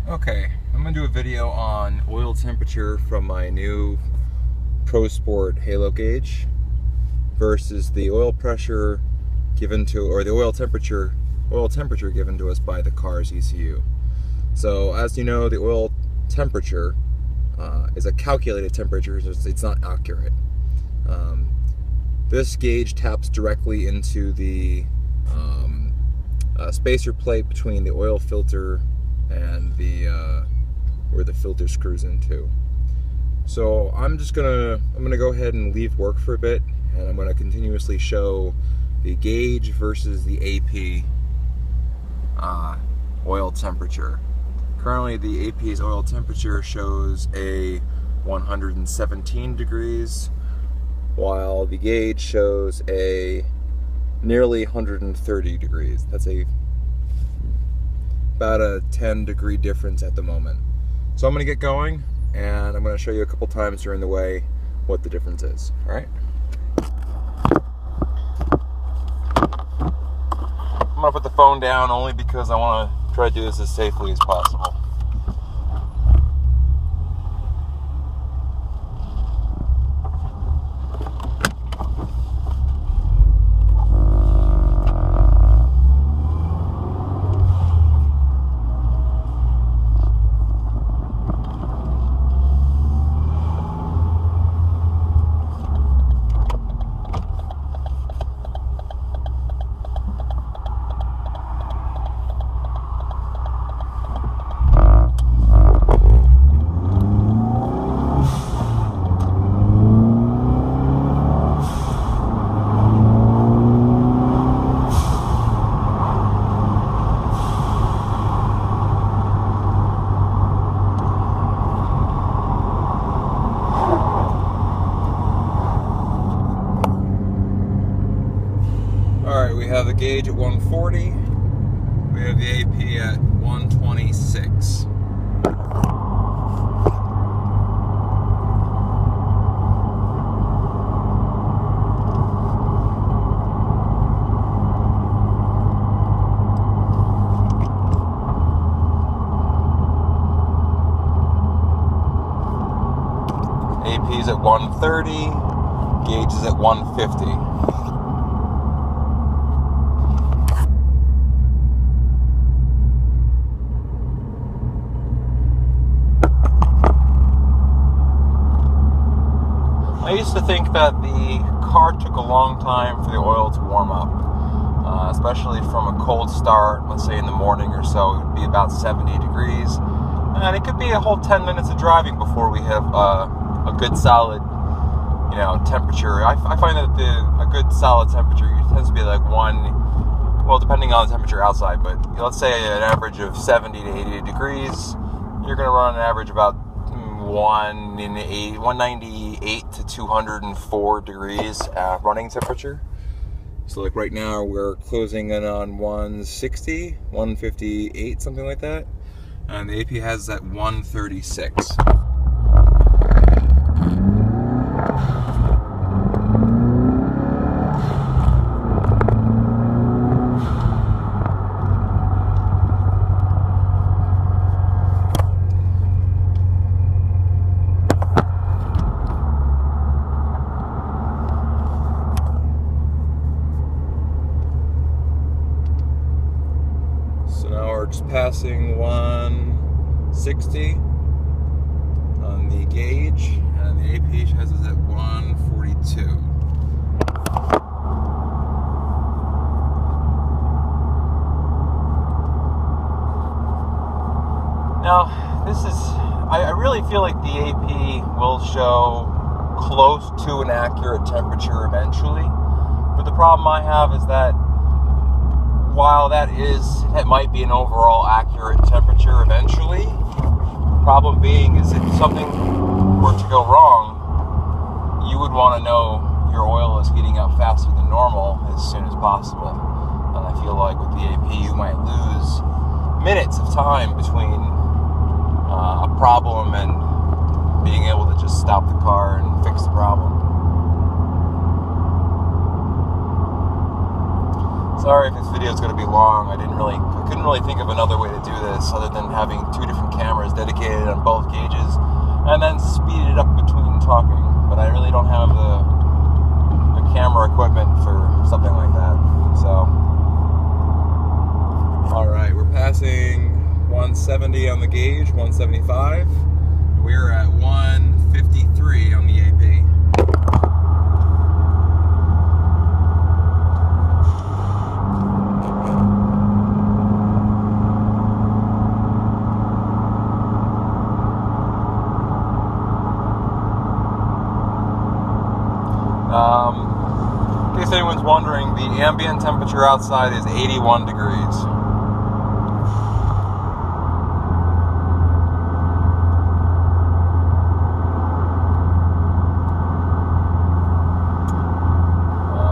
Okay, I'm going to do a video on oil temperature from my new Pro Sport halo gauge versus the oil pressure given to, or the oil temperature given to us by the car's ECU. So as you know, the oil temperature is a calculated temperature, so it's not accurate. This gauge taps directly into the spacer plate between the oil filter and the where the filter screws into. So I'm gonna go ahead and leave work for a bit, and I'm gonna continuously show the gauge versus the AP oil temperature. Currently, the AP's oil temperature shows a 117 degrees, while the gauge shows a nearly 130 degrees. That's about a 10-degree difference at the moment. So I'm going to get going, and I'm going to show you a couple times during the way what the difference is. All right? I'm going to put the phone down only because I want to try to do this as safely as possible. We have the gauge at 140, we have the AP at 126. AP's at 130, gauge is at 150. I used to think that the car took a long time for the oil to warm up, especially from a cold start, let's say in the morning or so. It would be about 70 degrees, and it could be a whole 10 minutes of driving before we have a good solid, temperature. I find that a good solid temperature tends to be like depending on the temperature outside, but let's say an average of 70 to 80 degrees, you're going to run an average about 198 to 204 degrees running temperature. So like right now we're closing in on 160, 158, something like that. And the AP has that 136. Just passing 160 on the gauge, and the AP has us at 142. Now, I really feel like the AP will show close to an accurate temperature eventually, but the problem I have is that while that might be an overall accurate temperature eventually, the problem being is if something were to go wrong, you would want to know your oil is heating up faster than normal as soon as possible. And I feel like with the AP you might lose minutes of time between a problem and being able to just stop the car and fix the problem. Sorry if this video is going to be long. I couldn't really think of another way to do this other than having two different cameras dedicated on both gauges and then speed it up between talking. But I really don't have the camera equipment for something like that. So, all right, we're passing 170 on the gauge, 175. We're at 153 on the AP. In case anyone's wondering, the ambient temperature outside is 81 degrees.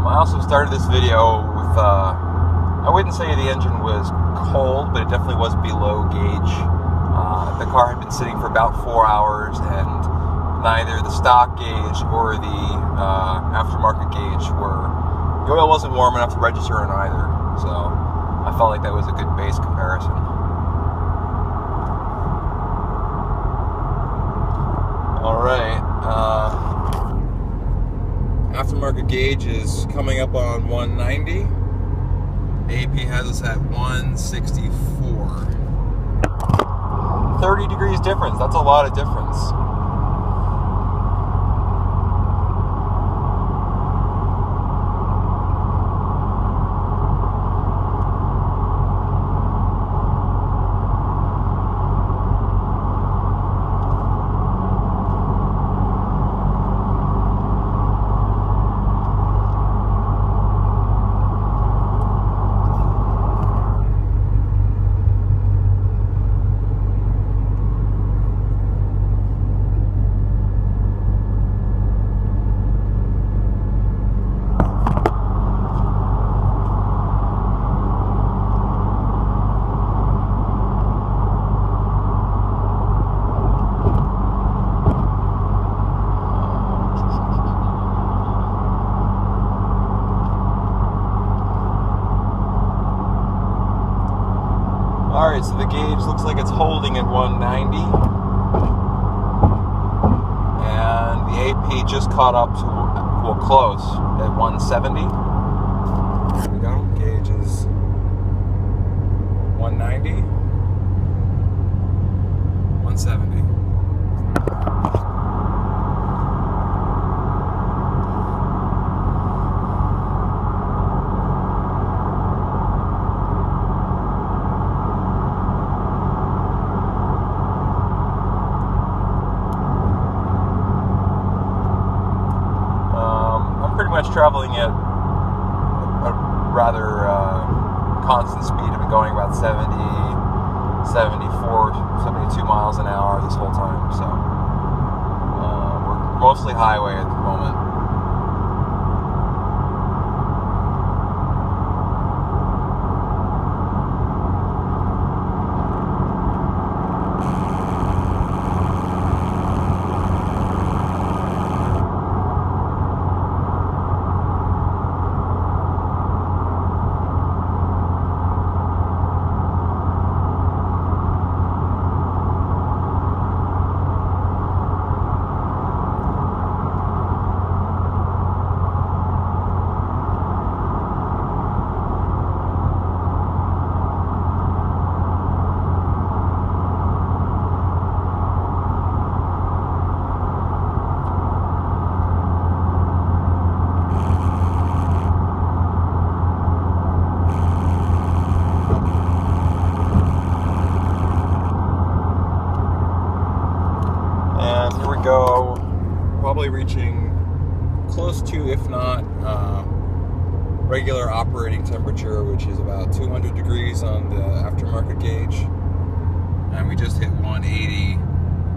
I also started this video with, I wouldn't say the engine was cold, but it definitely was below gauge. The car had been sitting for about 4 hours, and neither the stock gauge or the aftermarket gauge the oil wasn't warm enough to register on either, so I felt like that was a good base comparison. Alright, aftermarket gauge is coming up on 190. AP has us at 164. 30 degrees difference, that's a lot of difference. Alright, so the gauge looks like it's holding at 190. And the AP just caught up to, well, close, at 170. There we go. Gauge is 190. 170. Pretty much traveling at a rather constant speed. I've been going about 70, 74, 72 miles an hour this whole time, so we're mostly highway at the moment. Go, probably reaching close to, if not regular operating temperature, which is about 200 degrees on the aftermarket gauge, and we just hit 180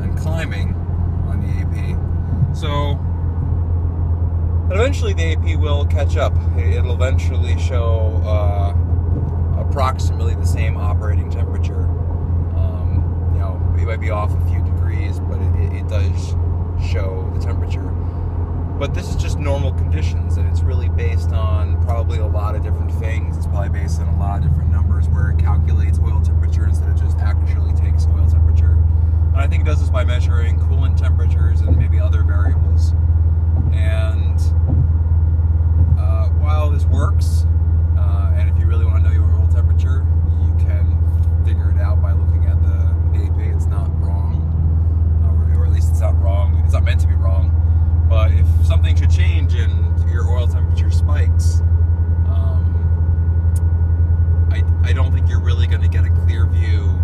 and climbing on the AP. So eventually the AP will catch up. It'll eventually show approximately the same operating temperature. You know, it might be off a few degrees, but it does show the temperature. But this is just normal conditions, and it's really based on probably probably a lot of different things. It's probably based on a lot of different numbers where it calculates oil temperature instead of just actually takes oil temperature. And I think it does this by measuring coolant temperatures and maybe other variables. And while this works, and if you really want to know your oil temperature, you can figure it out by looking at the AP. It's not wrong, or at least it's not wrong. It's not meant to be wrong. But if something should change and your oil temperature spikes, I don't think you're really going to get a clear view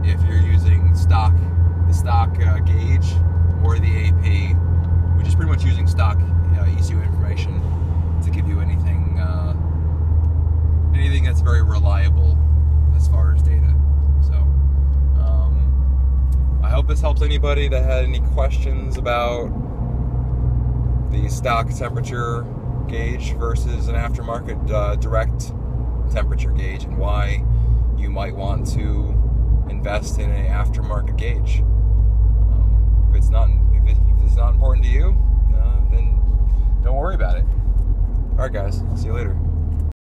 if you're using the stock gauge or the AP, which is pretty much using stock ECU information to give you anything that's very reliable as far as data. So I hope this helps anybody that had any questions about the stock temperature gauge versus an aftermarket direct temperature gauge, and why you might want to invest in an aftermarket gauge. If it's not important to you, then don't worry about it. All right, guys. See you later.